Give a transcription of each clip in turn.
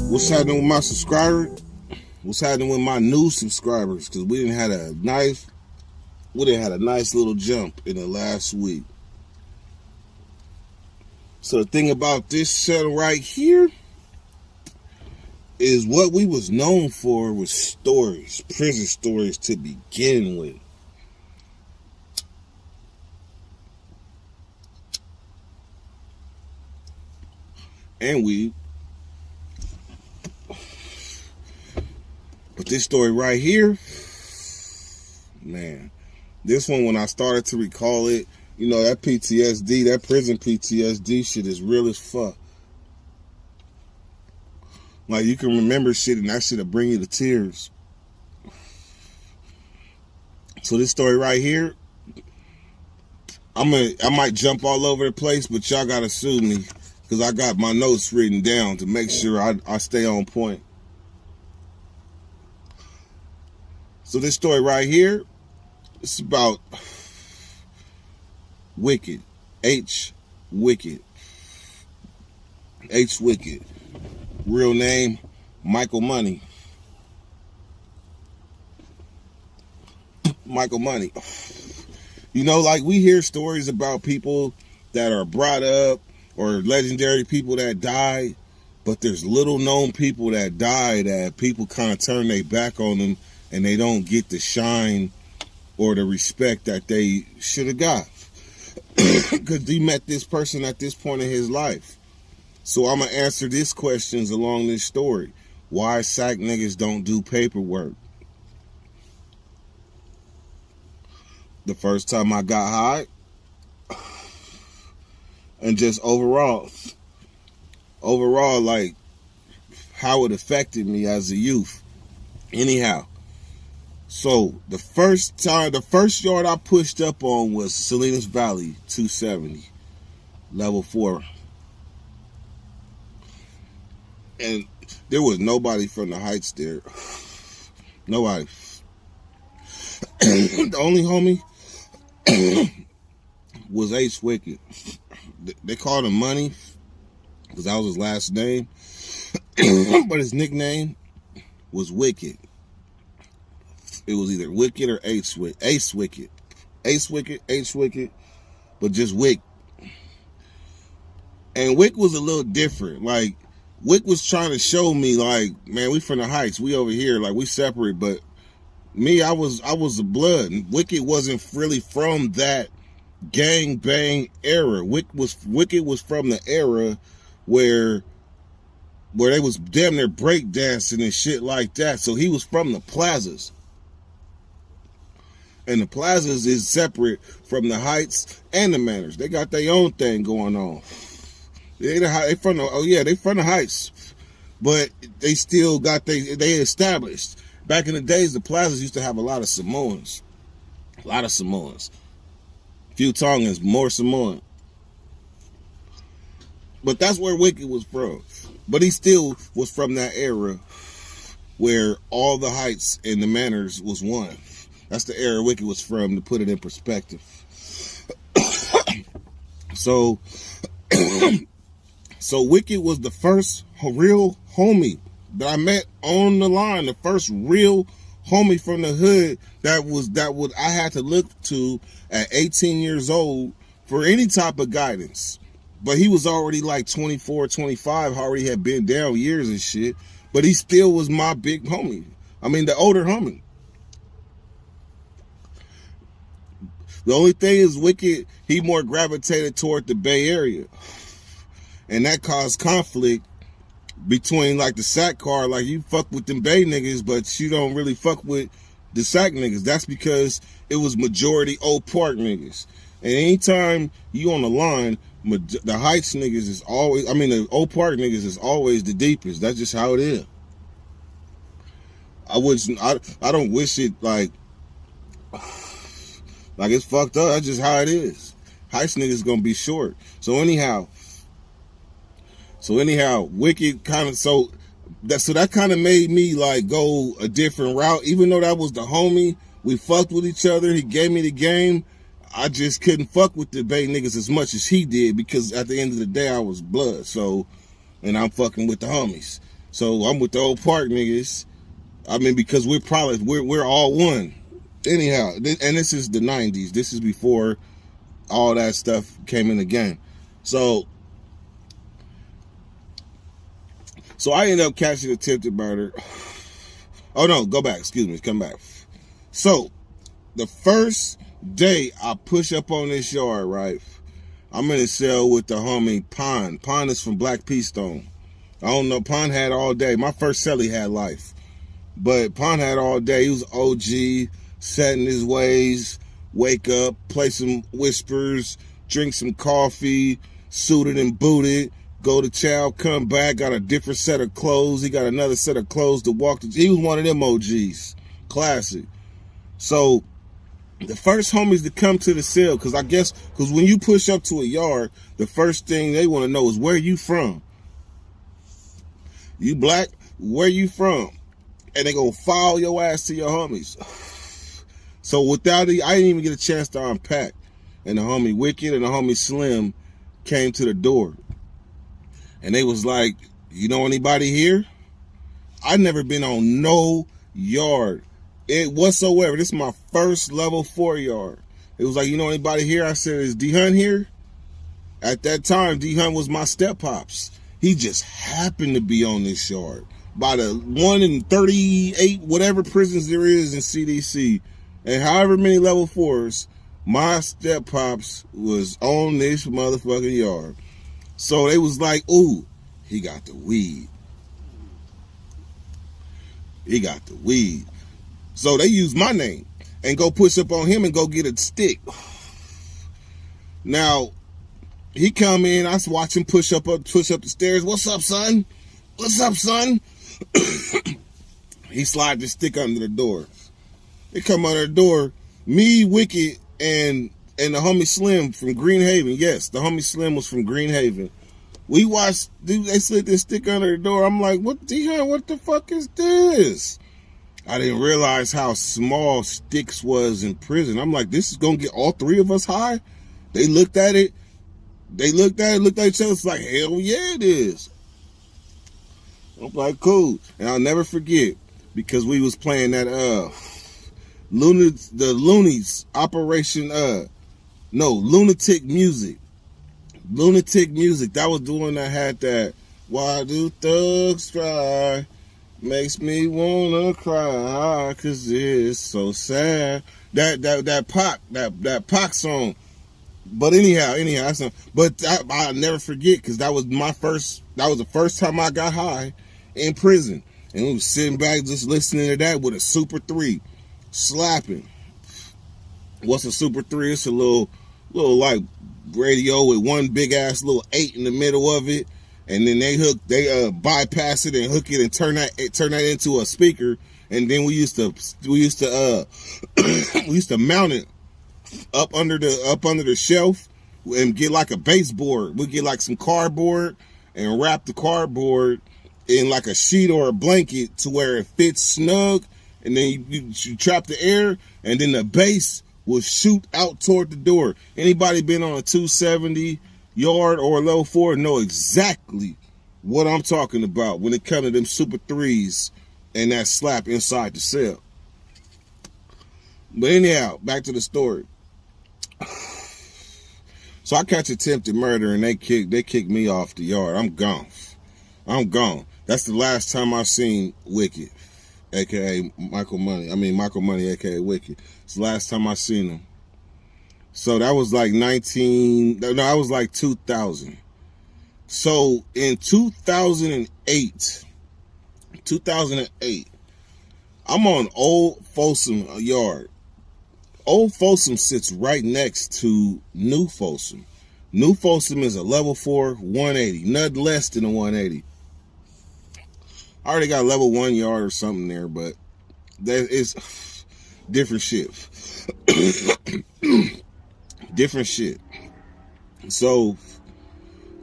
What's happening with my subscribers? What's happening with my new subscribers? Because we didn't had a nice little jump in the last week. So the thing about this channel right here is what we was known for was stories, prison stories to begin with. And weed. But this story right here, man, this one, when I started to recall it, you know, that PTSD, that prison PTSD shit is real as fuck. Like, you can remember shit and that shit'll bring you to tears. So this story right here, I might jump all over the place, but y'all gotta sue me because I got my notes written down to make sure I stay on point. So this story right here, it's about Wicked, H. Wicked. H. Wicked. Real name, Michael Money. Michael Money. You know, like, we hear stories about people that are brought up or legendary people that died, but there's little known people that die that people kind of turn their back on them and they don't get the shine or the respect that they should have got. Because he met this person at this point in his life. So I'm going to answer these questions along this story. Why sack niggas don't do paperwork? The first time I got high, and just overall, like, how it affected me as a youth. Anyhow, so the first yard I pushed up on was Salinas Valley 270, level 4. And there was nobody from the Heights there. Nobody. The only homie was H. Wicked. They called him Money because that was his last name. But his nickname was Wicked. It was either Wicked or Ace Wicked. Ace Wicked. Ace Wicked, H Wicked, but just Wick. And Wick was a little different. Like, Wick was trying to show me, like, man, we from the Heights. We over here, like, we separate. But me, I was a blood. And Wicked wasn't really from that gang bang era. Wicked was from the era where they was damn near breakdancing and shit like that. So he was from the plazas. And the plazas is separate from the Heights and the Manors. They got their own thing going on. They from the Heights, but they still got they established. Back in the days, the plazas used to have a lot of Samoans, few Tongans, more Samoan. But that's where Wicked was from. But he still was from that era where all the Heights and the Manors was one. That's the era Wicked was from, to put it in perspective. So Wicked was the first real homie that I met on the line, the first real homie from the hood that I had to look to at 18 years old for any type of guidance. But he was already like 24, 25, already had been down years and shit, but he still was my big homie. I mean, the older homie. The only thing is, Wicked, he more gravitated toward the Bay Area. And that caused conflict between, like, the sack car. Like, you fuck with them Bay niggas, but you don't really fuck with the sack niggas. That's because it was majority Old Park niggas. And anytime you on the line, the Heights niggas is always, the Old Park niggas is always the deepest. That's just how it is. I don't wish it like it's fucked up. That's just how it is. Heights niggas gonna be short. So anyhow, Wicked kind of, so that kind of made me like go a different route. Even though that was the homie, we fucked with each other. He gave me the game. I just couldn't fuck with the Bay niggas as much as he did, because at the end of the day, I was blood. So, and I'm fucking with the homies. So I'm with the old park niggas. I mean, because we're all one. Anyhow, and this is the 90s. This is before all that stuff came in the game. So I ended up catching attempted murder. Oh no, go back. Excuse me. Come back. So the first day I push up on this yard, right? I'm in a cell with the homie Pond. Pond is from Black Peastone. I don't know. Pond had all day. My first celly had life. But Pond had all day. He was OG, set in his ways, wake up, play some whispers, drink some coffee, suited and booted, go to chow, come back, got a different set of clothes. He got another set of clothes to walk to. He was one of them OGs. Classic. So the first homies to come to the cell, because when you push up to a yard, the first thing they want to know is where you from. You black? Where you from? And they gonna follow your ass to your homies. So without it, I didn't even get a chance to unpack. And the homie Wiki and the homie Slim came to the door. And they was like, you know anybody here? I never been on no yard whatsoever. This is my first level 4 yard. It was like, you know anybody here? I said, is D-Hunt here? At that time, D-Hunt was my step pops. He just happened to be on this yard. By the 1 in 38, whatever prisons there is in CDC, and however many level 4s, my step pops was on this motherfucking yard. So they was like, ooh, he got the weed. He got the weed. So they used my name and go push up on him and go get a stick. Now, he come in, I watch him push up the stairs. What's up, son? What's up, son? He slide the stick under the door. They come under the door. Me, Wiki, and the homie Slim from Green Haven. Yes, the homie Slim was from Green Haven. We watched, dude, they slid this stick under the door. I'm like, what the fuck is this? I didn't realize how small sticks was in prison. I'm like, this is gonna get all 3 of us high? They looked at it. Looked at each other. It's like, hell yeah, it is. I'm like, cool. And I'll never forget, because we was playing that Loonies Operation Lunatic Music. Lunatic Music. That was the one that had that why do thugs try? Makes me wanna cry, cause it's so sad. That Pac song. But anyhow, I'll never forget, because that was the first time I got high in prison. And we was sitting back just listening to that with a Super 3 slapping. What's a Super 3? It's a little like radio with one big ass little 8 in the middle of it. And then they bypass it and hook it and turn that into a speaker. And then we used to mount it up under the shelf and get like a baseboard. We'd get like some cardboard and wrap the cardboard in like a sheet or a blanket to where it fits snug. And then you trap the air, and then the bass will shoot out toward the door. Anybody been on a 270 yard or a level 4 know exactly what I'm talking about when it comes to them Super 3s and that slap inside the cell. But anyhow, back to the story. So I catch attempted murder, and they kick me off the yard. I'm gone. That's the last time I seen Wiki, aka Michael Money, aka Wiki. It's the last time I seen him. So that was like 2000. So in 2008, I'm on Old Folsom yard. Old Folsom sits right next to New Folsom. New Folsom is a level 4 180, nothing less than a 180. I already got a level 1 yard or something there, but that is different shit. Different shit. So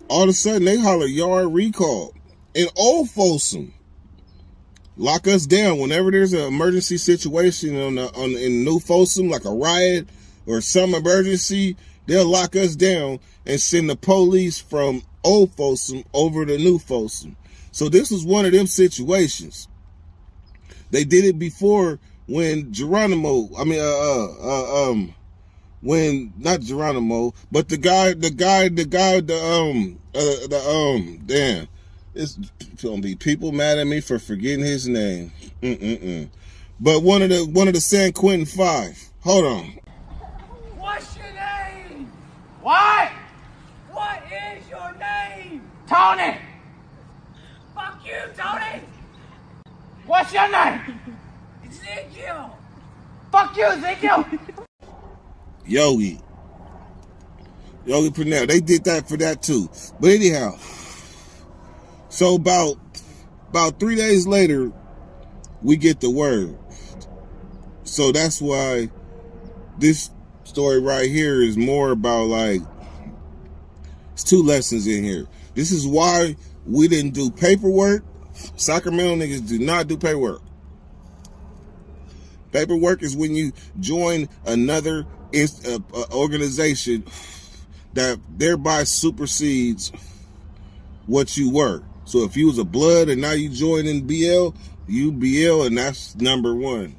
all of a sudden they holler yard recall in Old Folsom. Lock us down whenever there's an emergency situation in New Folsom, like a riot or some emergency. They'll lock us down and send the police from old Folsom over the new Folsom. So this was one of them situations. They did it before when Geronimo, when not Geronimo, but damn, it's gonna be people mad at me for forgetting his name. But one of the San Quentin Five. Hold on. What's your name? What? What is your name? Tony. Fuck you, Tony. What's your name? Ezekiel. Fuck you, Ezekiel. Yogi Purnell. They did that for that too. But anyhow, so about 3 days later, we get the word. So that's why this story right here is more about, like, it's 2 lessons in here. This is why we didn't do paperwork. Sacramento niggas do not do paperwork. Paperwork is when you join another organization that thereby supersedes what you were. So if you was a blood and now you join in BL, you BL, and that's number 1.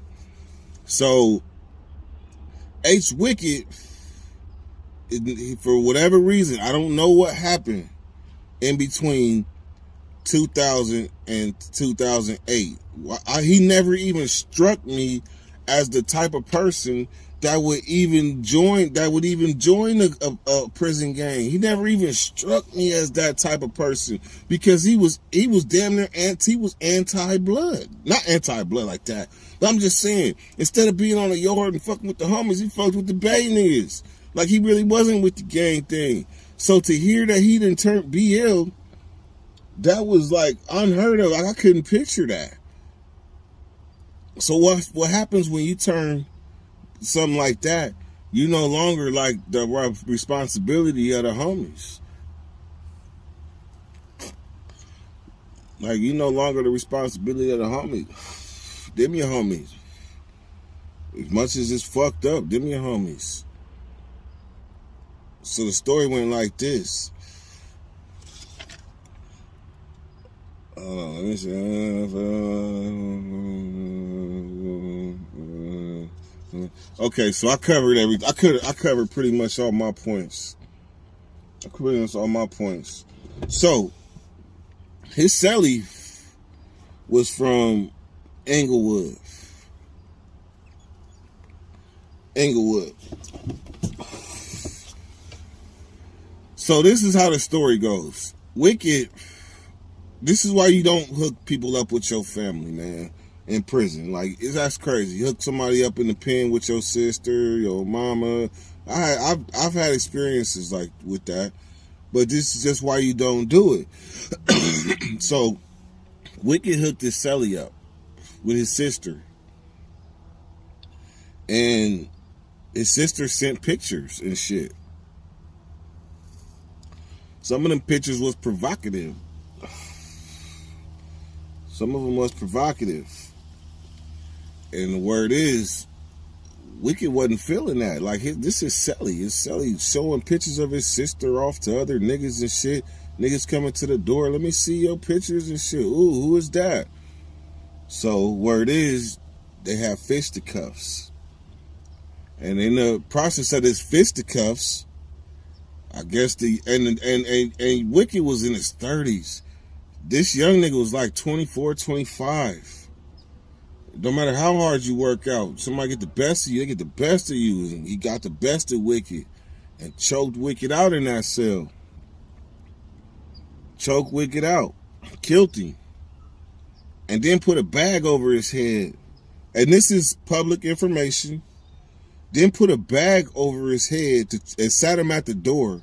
So H Wicked, for whatever reason, I don't know what happened in between 2000 and 2008. He never even struck me as the type of person that would even join a prison gang. He never even struck me as that type of person, because he was damn near anti-blood. Not anti-blood like that, but I'm just saying, instead of being on the yard and fucking with the homies, he fucked with the Bay niggas. Like, he really wasn't with the gang thing. So to hear that he didn't turn BL, that was like unheard of. Like, I couldn't picture that. So what happens when you turn something like that? You no longer like the responsibility of the homies. Like, you no longer the responsibility of the homies. Them your homies. As much as it's fucked up, them your homies. So the story went like this. Let me see. Okay, so I covered everything. I covered pretty much all my points. So his celly was from Englewood. So this is how the story goes. Wicked. This is why you don't hook people up with your family, man, in prison. Like, that's crazy. Hook somebody up in the pen with your sister, your mama. I've had experiences like with that, but this is just why you don't do it. So, Wicked hooked his celly up with his sister, and his sister sent pictures and shit. Some of them pictures was provocative. Some of them was provocative. And the word is, Wicked wasn't feeling that. Like, this is Celly. It's Celly showing pictures of his sister off to other niggas and shit. Niggas coming to the door. Let me see your pictures and shit. Ooh, who is that? So, word is, they have fisticuffs. And in the process of this fisticuffs, I guess and Wicked was in his 30s. This young nigga was like 24, 25. No matter how hard you work out, somebody get the best of you, they get the best of you. And he got the best of Wicked and choked Wicked out in that cell. Choked Wicked out. Killed him. And then put a bag over his head. And this is public information. Then put a bag over his head and sat him at the door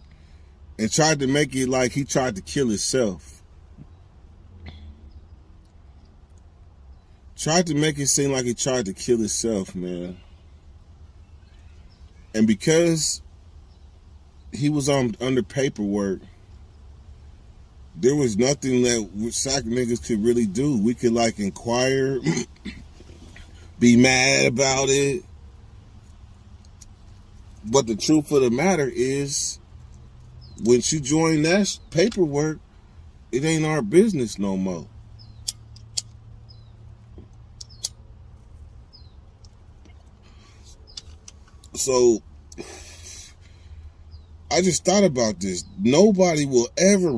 and tried to make it like he tried to kill himself. Tried to make it seem like he tried to kill himself, man. And because he was under paperwork, there was nothing that SAC niggas could really do. We could, like, inquire, be mad about it. But the truth of the matter is, once you join that paperwork, it ain't our business no more. So I just thought about this. Nobody will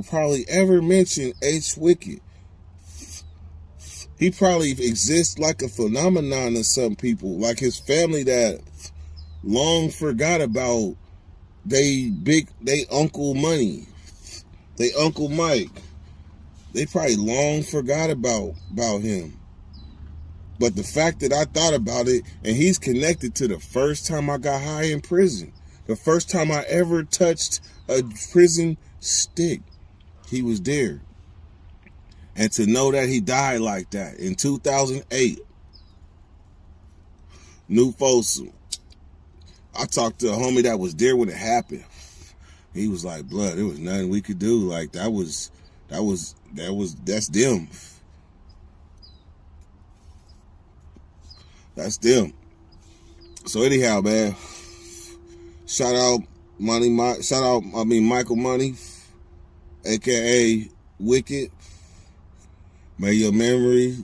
probably ever mention H. Wicked. He probably exists like a phenomenon to some people, like his family that long forgot about they Uncle Money, they Uncle Mike. They probably long forgot about him. But the fact that I thought about it, and he's connected to the first time I got high in prison, the first time I ever touched a prison stick, he was there. And to know that he died like that in 2008, New Folsom. I talked to a homie that was there when it happened. He was like, blood, there was nothing we could do. Like that's them. That's them. So anyhow, man, shout out Michael Money, aka Wicked. May your memory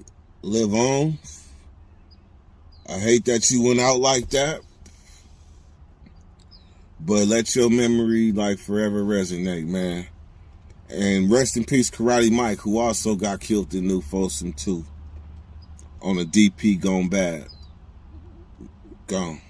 live on. I hate that you went out like that, but let your memory like forever resonate, man. And rest in peace, Karate Mike, who also got killed in New Folsom too, on a DP gone bad. Gone.